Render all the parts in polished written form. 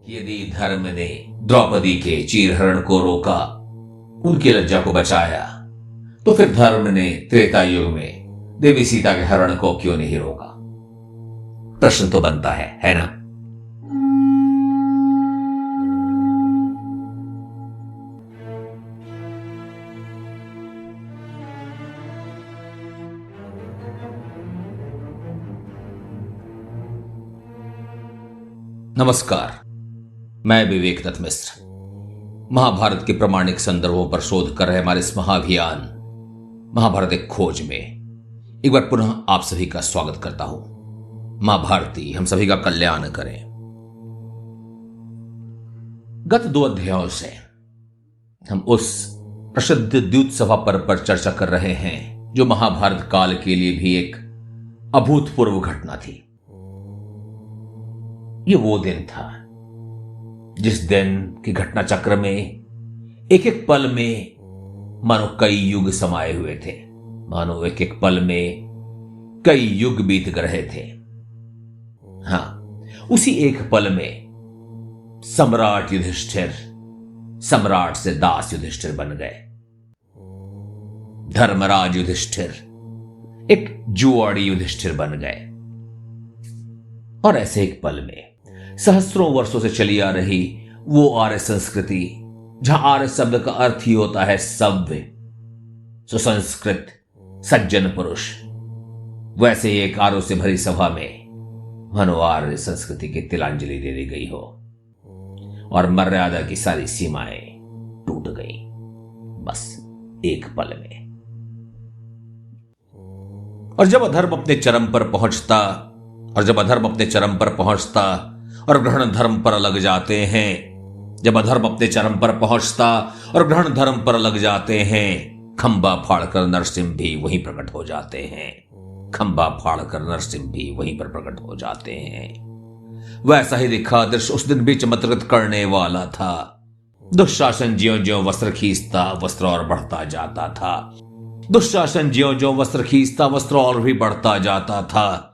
यदि धर्म ने द्रौपदी के चीरहरण को रोका, उनकी लज्जा को बचाया, तो फिर धर्म ने त्रेता युग में देवी सीता के हरण को क्यों नहीं रोका? प्रश्न तो बनता है ना? नमस्कार, मैं विवेक दत्त मिश्र। महाभारत के प्रमाणिक संदर्भों पर शोध कर रहे हमारे इस महाअभियान महाभारत एक खोज में एक बार पुनः आप सभी का स्वागत करता हूं। महाभारती हम सभी का कल्याण करें। गत 2 अध्यायों से हम उस प्रसिद्ध द्यूत सभा पर्व पर चर्चा कर रहे हैं जो महाभारत काल के लिए भी एक अभूतपूर्व घटना थी। ये वो दिन था जिस दिन की घटना चक्र में एक एक पल में मानो कई युग समाये हुए थे, मानो एक एक पल में कई युग बीत रहे थे। हां, उसी एक पल में सम्राट युधिष्ठिर सम्राट से दास युधिष्ठिर बन गए। धर्मराज युधिष्ठिर एक जुआड़ी युधिष्ठिर बन गए। और ऐसे एक पल में सहस्त्रों वर्षों से चली आ रही वो आर्य संस्कृति, जहां आर्य शब्द का अर्थ ही होता है सभ्य, सुसंस्कृत, सज्जन पुरुष, वैसे ही एक आर्यों से भरी सभा में मानो आर्य संस्कृति की तिलांजलि दे दी गई हो और मर्यादा की सारी सीमाएं टूट गई बस एक पल में। और जब अधर्म अपने चरम पर पहुंचता और ग्रहण धर्म पर लग जाते हैं, जब अधर्म अपने चरम पर पहुंचता और ग्रहण धर्म पर लग जाते हैं, खंबा फाड़कर नरसिंह भी वहीं प्रकट हो जाते हैं। खंबा फाड़कर नरसिंह भी वहीं पर प्रकट हो जाते हैं। वैसा ही दिखा दृश्य उस दिन भी चमत्कृत करने वाला था। दुशासन ज्यों ज्यों वस्त्र खींचता, वस्त्र और बढ़ता जाता था। दुशासन ज्यों ज्यों वस्त्र खींचता, वस्त्र और भी बढ़ता जाता था।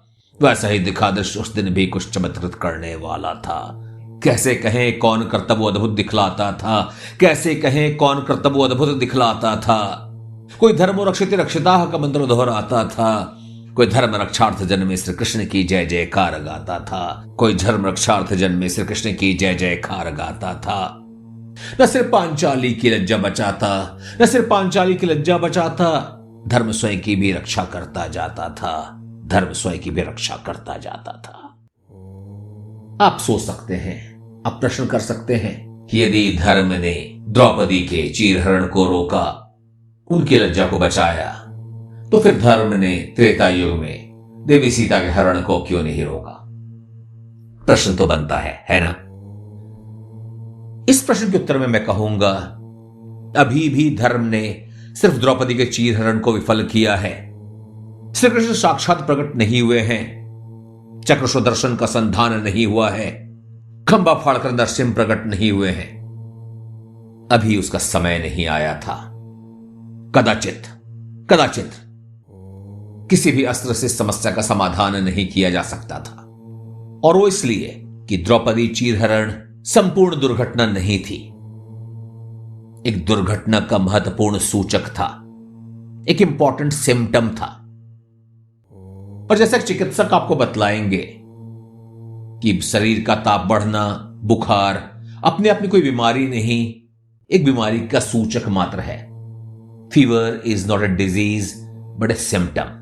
वैसा ही दिखा दृश्य उस दिन भी कुछ चमत्कृत करने वाला था। कैसे कहें कौन कर्तव्य अद्भुत दिखलाता था, कैसे कहें कौन कर्तव्य अद्भुत दिखलाता था। कोई धर्म रक्षित रक्षिता का मंत्र दोहराता था, कोई धर्म रक्षार्थ जन्मे श्री कृष्ण की जय जयकार गाता था, कोई धर्म रक्षार्थ जन्मे श्री कृष्ण की जय जयकार गाता था। न सिर्फ पांचाली की लज्जा बचाता, धर्म स्वयं की भी रक्षा करता जाता था। आप सोच सकते हैं, आप प्रश्न कर सकते हैं कि यदि धर्म ने द्रौपदी के चीरहरण को रोका, उनकी लज्जा को बचाया, तो फिर धर्म ने त्रेता युग में देवी सीता के हरण को क्यों नहीं रोका? प्रश्न तो बनता है ना? इस प्रश्न के उत्तर में मैं कहूंगा, अभी भी धर्म ने सिर्फ द्रौपदी के चीरहरण को विफल किया है। श्री कृष्ण साक्षात प्रकट नहीं हुए हैं, चक्र सुदर्शन का संधान नहीं हुआ है, खंबा फाड़कर नरसिंह प्रकट नहीं हुए हैं। अभी उसका समय नहीं आया था। कदाचित किसी भी अस्त्र से समस्या का समाधान नहीं किया जा सकता था, और वो इसलिए कि द्रौपदी चीरहरण संपूर्ण दुर्घटना नहीं थी। एक दुर्घटना का महत्वपूर्ण सूचक था, एक इंपॉर्टेंट सिम्टम था। और जैसा कि चिकित्सक आपको बतलाएंगे कि शरीर का ताप बढ़ना, बुखार अपने आप में कोई बीमारी नहीं, एक बीमारी का सूचक मात्र है। Fever is not a disease but A symptom.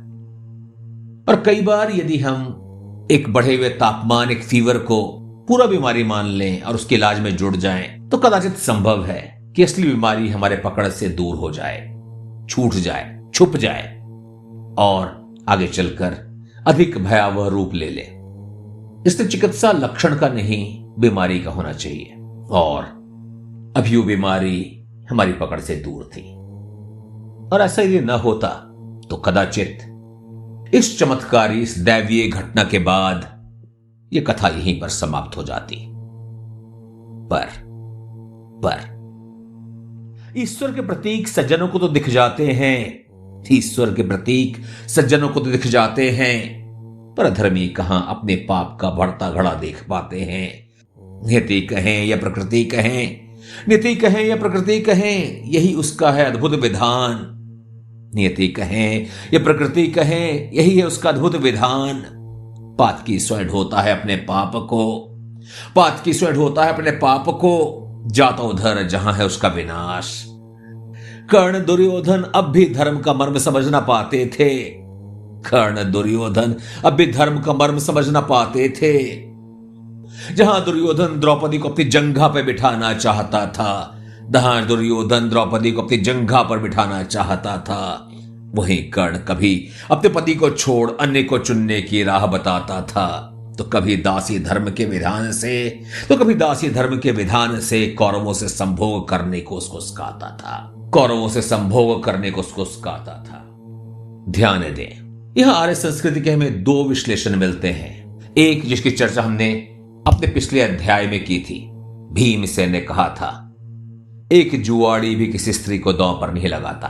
और कई बार यदि हम एक बढ़े हुए तापमान, एक फीवर को पूरा बीमारी मान लें और उसके इलाज में जुड़ जाएं, तो कदाचित संभव है कि असली बीमारी हमारे पकड़ से दूर हो जाए, छूट जाए, छुप जाए और आगे चलकर अधिक भयावह रूप ले ले। इसलिए चिकित्सा लक्षण का नहीं, बीमारी का होना चाहिए, और अभी वो बीमारी हमारी पकड़ से दूर थी। और ऐसा यदि न होता तो कदाचित इस चमत्कारी, इस दैवीय घटना के बाद यह कथा यहीं पर समाप्त हो जाती। पर ईश्वर के प्रतीक सज्जनों को तो दिख जाते हैं, पर अधर्मी कहां अपने पाप का बढ़ता घड़ा देख पाते हैं। नियति कहें या प्रकृति कहें, नीति कहें या प्रकृति कहें, यही उसका है अद्भुत विधान। नियति कहें या प्रकृति कहें, यही है उसका अद्भुत विधान। पातकी स्वयं ढोता है अपने पाप को, पातकी स्वयं ढोता है अपने पाप को, जाता उधर जहां है उसका विनाश। कर्ण दुर्योधन अब भी धर्म का मर्म समझ ना पाते थे। कर्ण दुर्योधन अब भी धर्म का मर्म समझ ना पाते थे। जहां दुर्योधन द्रौपदी को अपनी जंघा पर बिठाना चाहता था, जहां दुर्योधन द्रौपदी को अपनी जंघा पर बिठाना चाहता था, वहीं कर्ण कभी अपने पति को छोड़ अन्य को चुनने की राह बताता था, तो कभी दासी धर्म के विधान से, तो कभी दासी धर्म के विधान से कौरवों से संभोग करने को उसको सिखाता था, कौरवों से संभोग करने को उसको सिखाता था। ध्यान दें, यह आर्य संस्कृति के हमें दो विश्लेषण मिलते हैं। एक जिसकी चर्चा हमने अपने पिछले अध्याय में की थी। भीमसेन ने कहा था, एक जुआड़ी भी किसी स्त्री को दांव पर नहीं लगाता,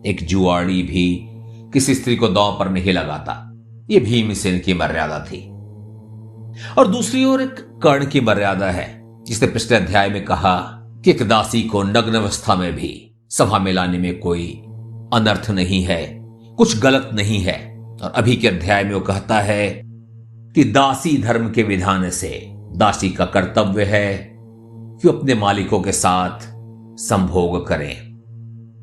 एक जुआड़ी भी किसी स्त्री को दांव पर नहीं लगाता। यह भीमसेन की मर्यादा थी। और दूसरी ओर एक कर्ण की मर्यादा है, जिसने पिछले अध्याय में कहा कि एक दासी को नग्न अवस्था में भी सभा में लाने में कोई अनर्थ नहीं है, कुछ गलत नहीं है। और अभी के अध्याय में वो कहता है कि दासी धर्म के विधान से दासी का कर्तव्य है कि अपने मालिकों के साथ संभोग करें,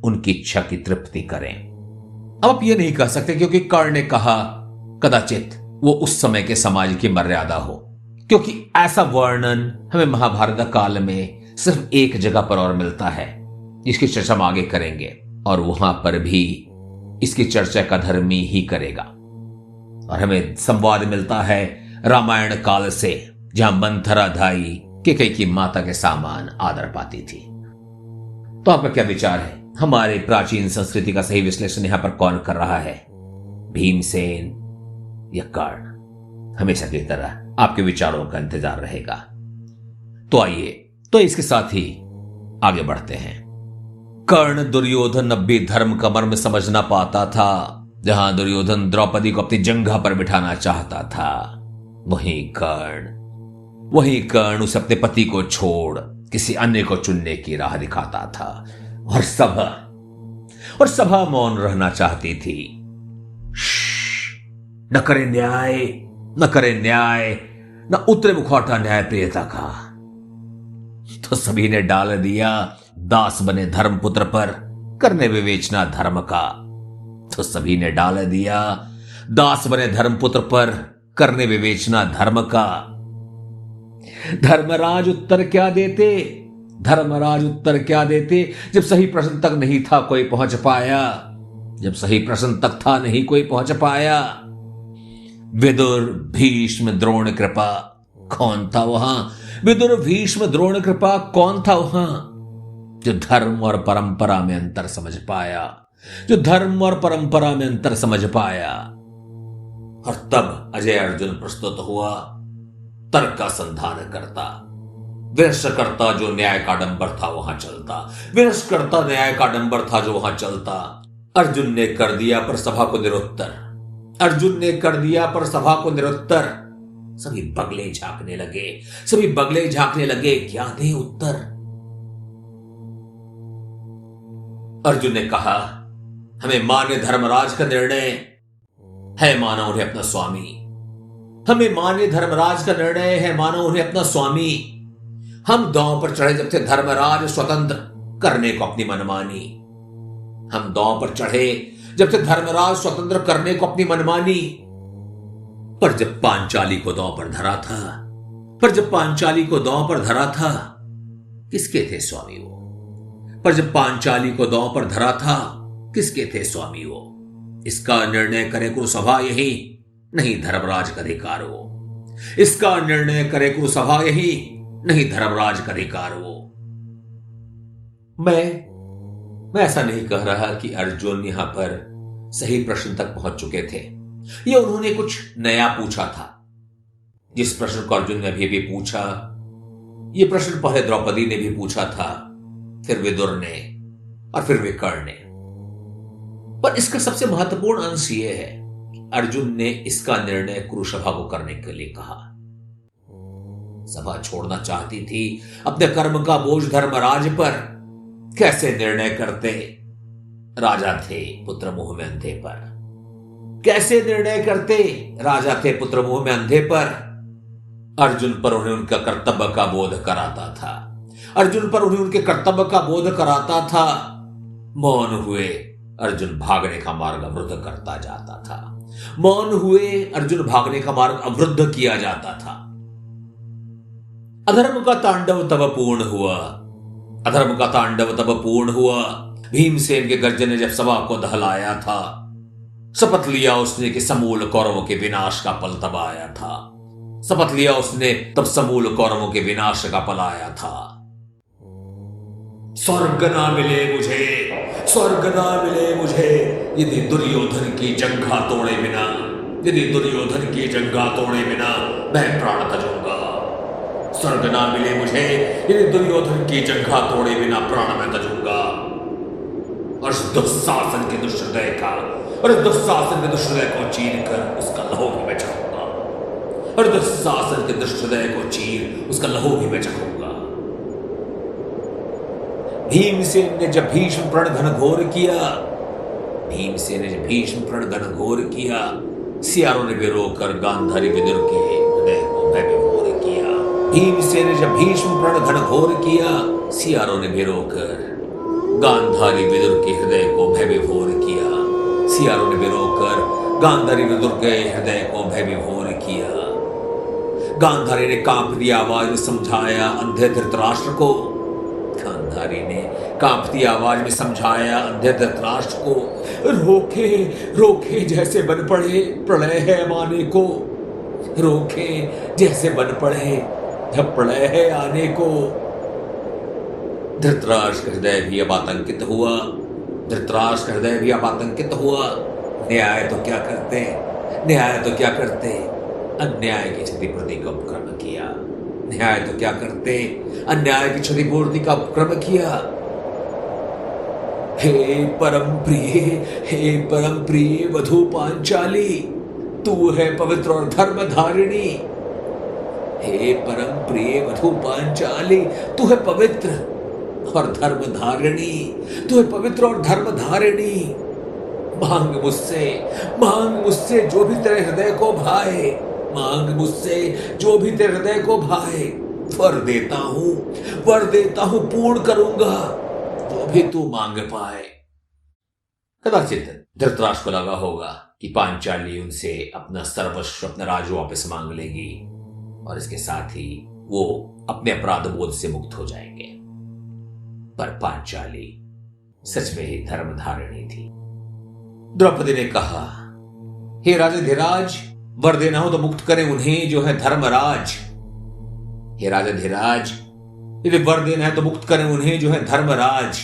उनकी इच्छा की तृप्ति करें। अब आप ये नहीं कह सकते क्योंकि कर्ण ने कहा, कदाचित वो उस समय के समाज की मर्यादा हो, क्योंकि ऐसा वर्णन हमें महाभारत काल में सिर्फ एक जगह पर और मिलता है, जिसकी चर्चा हम आगे करेंगे, और वहां पर भी इसकी चर्चा का धर्मी ही करेगा। और हमें संवाद मिलता है रामायण काल से, जहां मंथरा धाई कैकेयी की माता के सामान आदर पाती थी। तो आपका क्या विचार है? हमारे प्राचीन संस्कृति का सही विश्लेषण यहां पर कौन कर रहा है, भीमसेन या कर्ण? हमेशा की तरह आपके विचारों का इंतजार रहेगा। तो आइए, तो इसके साथ ही आगे बढ़ते हैं। कर्ण दुर्योधन अब भी धर्म का मर्म समझ ना पाता था। जहां दुर्योधन द्रौपदी को अपनी जंघा पर बिठाना चाहता था, वहीं कर्ण उसे अपने पति को छोड़ किसी अन्य को चुनने की राह दिखाता था। और सभा मौन रहना चाहती थी। न करे न्याय, न उतरे मुखौटा न्याय प्रियता का। तो सभी ने डाल दिया दास बने धर्मपुत्र पर करने विवेचना धर्म का। तो सभी ने डाल दिया दास बने धर्मपुत्र पर करने विवेचना धर्म का। धर्मराज उत्तर क्या देते? जब सही प्रश्न तक नहीं था कोई पहुंच पाया। विदुर भीष्म द्रोण कृपा कौन था वहां? जो धर्म और परंपरा में अंतर समझ पाया। और तब अजय अर्जुन प्रस्तुत हुआ, तर्क का संधान करता, विरस करता जो न्याय का डंबर था वहां चलता। अर्जुन ने कर दिया पर सभा को निरुत्तर। सभी बगले झांकने लगे, क्या दे उत्तर? अर्जुन ने कहा, हमें मान्य धर्मराज का निर्णय है, माना उन्हें अपना स्वामी। हम दांव पर चढ़े जब थे धर्मराज स्वतंत्र करने को अपनी मनमानी। पर जब पांचाली को दांव पर धरा था, किसके थे स्वामी वो? इसका निर्णय करे कुरुसभा यही, नहीं धर्मराज का अधिकार हो। मैं ऐसा नहीं कह रहा कि अर्जुन यहां पर सही प्रश्न तक पहुंच चुके थे। ये उन्होंने कुछ नया पूछा था। जिस प्रश्न को अर्जुन ने अभी पूछा, यह प्रश्न पहले द्रौपदी ने भी पूछा था, फिर विदुर ने, और फिर विकर्ण ने। पर इसका सबसे महत्वपूर्ण अंश यह है कि अर्जुन ने इसका निर्णय कुरुसभा को करने के लिए कहा। सभा छोड़ना चाहती थी। अपने कर्म का बोझ धर्मराज पर कैसे निर्णय करते। राजा थे, पुत्र मुंह में अंधे पर कैसे निर्णय करते। राजा थे, पुत्र मुंह में अंधे पर। अर्जुन पर उन्हें उनका कर्तव्य का बोध कराता था। अर्जुन पर उन्हें उनके कर्तव्य का बोध कराता था। मौन हुए अर्जुन भागने का मार्ग अवरुद्ध करता जाता था। मौन हुए अर्जुन भागने का मार्ग अवरुद्ध किया जाता था। अधर्म का तांडव तब पूर्ण हुआ। अधर्म का तांडव तब पूर्ण हुआ। भीमसेन के गर्जन ने जब सभा को दहलाया था, शपथ लिया उसने कि समूल कौरवों के विनाश का पल तब आया था। शपथ लिया उसने तब समूल कौरवों के विनाश का पल आया था। स्वर्ग ना मिले मुझे, स्वर्ग ना मिले मुझे, यदि दुर्योधन की जंघा तोड़े बिना, यदि दुर्योधन की जंघा तोड़े बिना मैं प्राण तजूंगा। स्वर्ग ना मिले मुझे, यदि दुर्योधन की जंघा तोड़े बिना प्राण मैं तजूंगा। और दुशासन के दुष्हृदय का, और दुशासन के दुष्हृदय को चीर कर उसका लहू भी मैं चखूंगा। और दुशासन के दुष्हृदय को चीर उसका लहू भी मैं चखूंगा। भीमसेन ने जब भीष्म प्रण घनघोर किया, भीमसेन ने जब भीष्म प्रण घनघोर किया, सियारों ने भी रोकर गांधारी विदुर के हृदय को भय विभोर किया। भीमसेन ने जब भीष्म प्रण घनघोर किया, सियारों ने भी रोकर गांधारी विदुर के हृदय को भय विभोर किया। सियारों ने भी रोकर गांधारी विदुर के हृदय को भय विभोर किया। गांधारी ने कांपती आवाज में समझाया अंधे धृतराष्ट्र को। गांधारी ने कांपती आवाज में समझाया अंधे धृतराष्ट्र को, रोके रोके जैसे बन पड़े प्रलय है आने को। रोके जैसे बन पड़े जब प्रलय है आने को। धृतराष्ट्र का हृदय भी अब आतंकित हुआ। धृतराष्ट्र का हृदय भी अब आतंकित हुआ। न्याय तो क्या करते, न्याय तो क्या करते, अन्याय की क्षतिपूर्ति का उपक्रम किया। न्याय तो क्या करते, अन्याय की क्षतिपूर्ति का उपक्रम किया। हे परम प्रिय, हे परम प्रिय वधू पांचाली, तू है पवित्र और धर्म धारिणी। हे परम प्रिय वधू पांचाली, तू है पवित्र और धर्म धारिणी, तू है पवित्र और धर्म धारिणी। मांग मुझसे जो भी तेरे हृदय को भाए, मांग मुझसे जो भी तेरे हृदय को भाए। वर देता हूं पूर्ण करूंगा जो भी तू मांग पाए। कदाचित धृतराष्ट्र को लगा होगा कि पांचाली उनसे अपना सर्वस्व, अपना राज वापस मांग लेगी और इसके साथ ही वो अपने अपराध बोध से मुक्त हो जाएंगे। पर पांचाली सच में ही धर्मधारिणी थी। द्रौपदी ने कहा, हे राजा धीराज, वर देना हो तो मुक्त करें उन्हें जो है धर्मराज। हे राजा धीराज, यदि वर देना है तो मुक्त करें उन्हें जो है धर्मराज।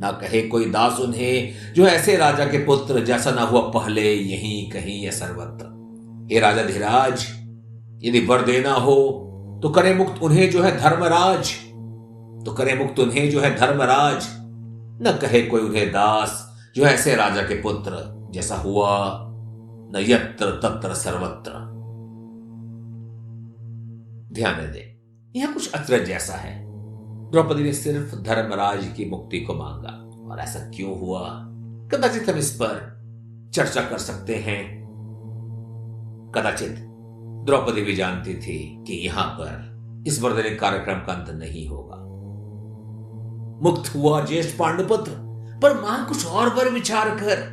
ना कहे कोई दास उन्हें जो ऐसे राजा के पुत्र जैसा ना हुआ पहले यहीं कहीं या सर्वत्र। हे राजा धीराज, यदि वर देना हो तो करें मुक्त उन्हें जो है धर्मराज, तो करें मुक्त उन्हें जो है धर्मराज। न कहे कोई उन्हें दास जो ऐसे राजा के पुत्र जैसा हुआ न यत्र तत्र सर्वत्र। ध्यान दे, यह कुछ अचरज जैसा है। द्रौपदी ने सिर्फ धर्मराज की मुक्ति को मांगा, और ऐसा क्यों हुआ, कदाचित हम इस पर चर्चा कर सकते हैं। कदाचित द्रौपदी भी जानती थी कि यहां पर इस वरदान कार्यक्रम का अंत नहीं होगा। मुक्त हुआ ज्येष्ठ पांडुपुत्र, पर मां कुछ और पर विचार कर।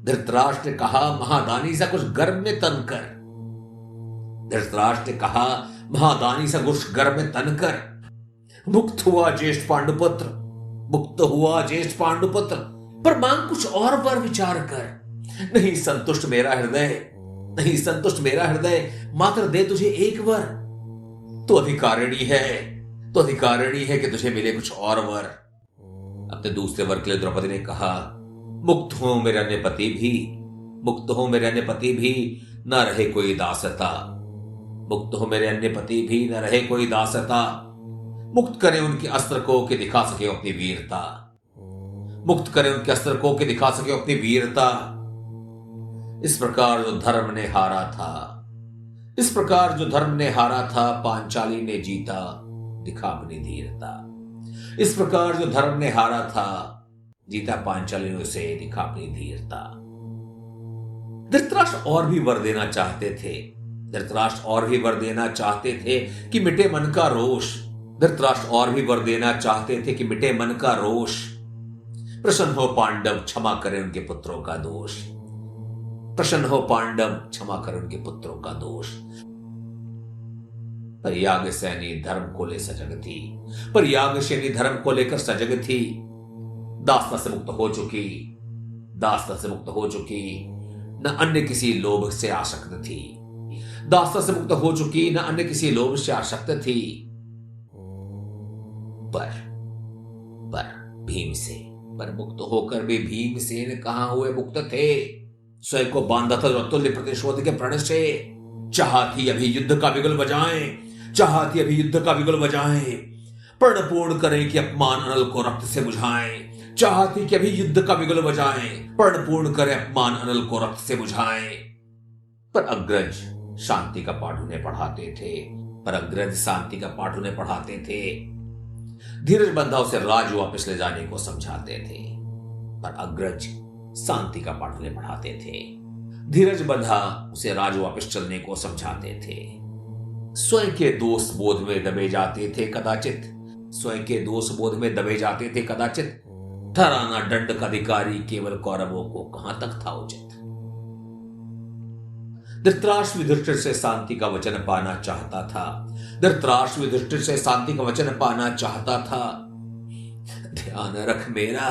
धृतराष्ट्र ने कहा, महादानी सा कुछ गर्भ में तन कर। धृतराष्ट्र ने कहा, महादानी सा कुछ गर्भ में तन कर। मुक्त हुआ ज्येष्ठ पांडुपुत्र, मुक्त हुआ ज्येष्ठ पांडुपुत्र, पर मांग कुछ और पर विचार कर। नहीं संतुष्ट मेरा हृदय, नहीं संतुष्ट मेरा हृदय, मात्र दे तुझे एक वर। तो अधिकारिणी है, तो अधिकारिणी है कि तुझे मिले कुछ और वर। अपने दूसरे वर के लिए द्रौपदी ने कहा, मुक्त हो मेरे अन्य पति भी, मुक्त हो मेरे अन्य पति भी, न रहे कोई दासता। मुक्त हो मेरे अन्य पति भी, न रहे कोई दासता। मुक्त करें उनके अस्त्र को कि दिखा सके अपनी वीरता। मुक्त करें उनके अस्त्र को कि दिखा सके अपनी वीरता। इस प्रकार जो धर्म ने हारा था, इस प्रकार जो धर्म ने हारा था, पांचाली ने जीता, दिखा अपनी धीरता। इस प्रकार जो धर्म ने हारा था, जीता पांचाली ने उसे, दिखा अपनी धीरता। धृतराष्ट्र और भी वर देना चाहते थे, धृतराष्ट्र और भी वर देना चाहते थे कि मिटे मन का रोष। धृतराष्ट्र और भी वर देना चाहते थे कि मिटे मन का रोष। प्रसन्न हो पांडव, क्षमा करें उनके पुत्रों का दोष। प्रसन्न हो पांडव, क्षमा करें उनके पुत्रों का दोष। पर याग सैनी धर्म को ले सजग थी, पर याग सैनी धर्म को लेकर सजग थी। दासता से मुक्त हो चुकी, दासता से मुक्त हो चुकी, न अन्य किसी लोभ से आसक्त थी। दासता से मुक्त हो चुकी, न अन्य किसी लोभ से आसक्त थी। पर भीमसेन, पर मुक्त होकर भी भीमसेन कहां हुए मुक्त थे। स्वयं को बांधा था अतुल्य प्रतिशोध के प्रण से। चाहती अभी युद्ध का बिगुल बजाएं, चाहती अभी युद्ध का बिगुल बजाएं, प्रण पूर्ण करें कि अपमान अनल को रक्त से बुझाएं। चाहती कि अभी युद्ध का बिगुल बजाएं, प्रण पूर्ण करें अपमान अनल को रक्त से बुझाएं। पर अग्रज शांति का पाठ उन्हें पढ़ाते थे, पर अग्रज शांति का पाठ उन्हें पढ़ाते थे। धीरज बंधा उसे राज वापस ले जाने को समझाते थे, पर अग्रज शांति का पाठ उन्हें पढ़ाते थे। धीरज बंधा उसे राज वापस चलने को समझाते थे। स्वयं के दोष बोध में दबे जाते थे कदाचित, स्वयं के दोष बोध में दबे जाते थे कदाचित। ठहराना दंड का अधिकारी केवल कौरवों को कहां तक था उचित। धृतराष्ट्र युधिष्ठिर से शांति का वचन पाना चाहता था, धृतराष्ट्र युधिष्ठिर से शांति का वचन पाना चाहता था। ध्यान रख मेरा,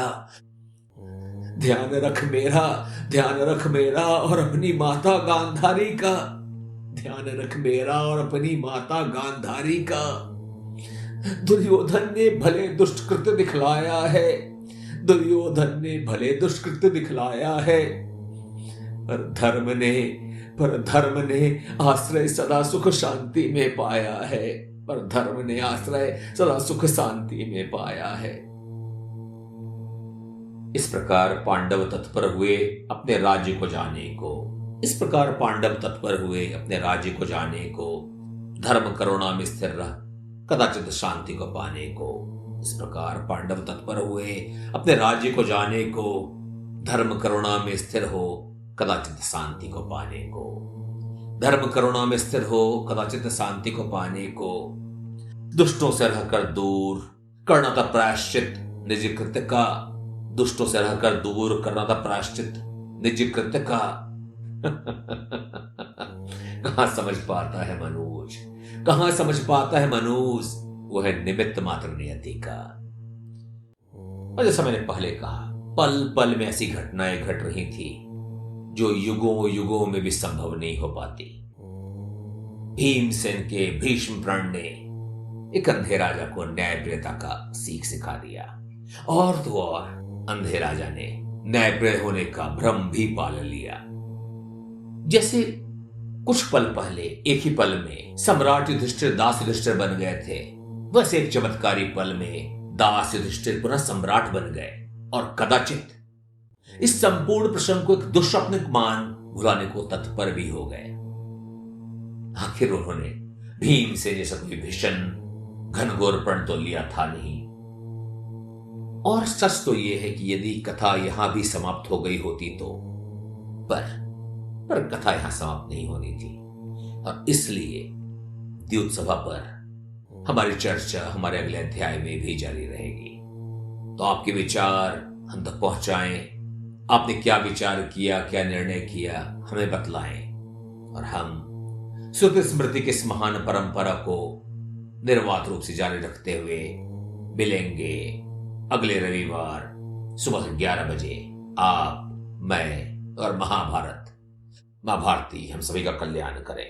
ध्यान रख मेरा, ध्यान रख मेरा और अपनी माता गांधारी का, ध्यान रख मेरा और अपनी माता गांधारी का। दुर्योधन ने भले दुष्कृत्य दिखलाया है, दुर्योधन ने भले दुष्कृत्य दिखलाया है, पर धर्म ने आश्रय सदा सुख शांति में पाया है, पर धर्म ने आश्रय सदा सुख शांति में पाया है। इस प्रकार पांडव तत्पर हुए अपने राज्य को जाने को, इस प्रकार पांडव तत्पर हुए अपने राज्य को जाने को, धर्म करुणा में स्थिर रह कदाचित शांति को पाने को। इस प्रकार पांडव तत्पर हुए अपने राज्य को जाने को, धर्म करुणा में स्थिर हो कदाचित शांति को पाने को, धर्म करुणा में स्थिर हो कदाचित शांति को पाने को। दुष्टों से रहकर दूर करना था प्रायश्चित निज कृत्य का, दुष्टों से रहकर दूर करना था प्रायश्चित निज कृत्य का। कहां समझ पाता है मनोज, कहां समझ पाता है मनोज, वो है निमित्त मात्र नियति का। और जैसा मैंने पहले कहा, पल पल में ऐसी घटनाएं घट रही थी जो युगों युगों में भी संभव नहीं हो पाती। भीमसेन के भीष्म प्रण ने एक अंधे राजा को न्यायप्रियता का सीख सिखा दिया, और तो और अंधे राजा ने न्यायप्रिय होने का भ्रम भी पाल लिया। जैसे कुछ पल पहले एक ही पल में सम्राट युधिष्ठिर दास युधिष्ठिर बन गए थे, वैसे एक चमत्कारी पल में दास युधिष्ठिर पुनः सम्राट बन गए, और कदाचित इस संपूर्ण प्रसंग को एक दुष्स्वप्न मान भुलाने को तत्पर भी हो गए। आखिर उन्होंने भीम से जैसा कोई भीषण घनघोर प्रण तो लिया था नहीं। और सच तो यह है कि यदि कथा यहां भी समाप्त हो गई होती तो, पर कथा यहां समाप्त नहीं होनी थी, और इसलिए द्यूत सभा पर हमारी चर्चा हमारे अगले अध्याय में भी जारी रहेगी। तो आपके विचार हम तक पहुंचाएं, आपने क्या विचार किया, क्या निर्णय किया, हमें बतलाएं, और हम श्रुति स्मृति की इस महान परंपरा को निर्वात रूप से जारी रखते हुए मिलेंगे अगले रविवार सुबह 11 बजे। आप, मैं और महाभारत, मां भारती हम सभी का कल्याण करें।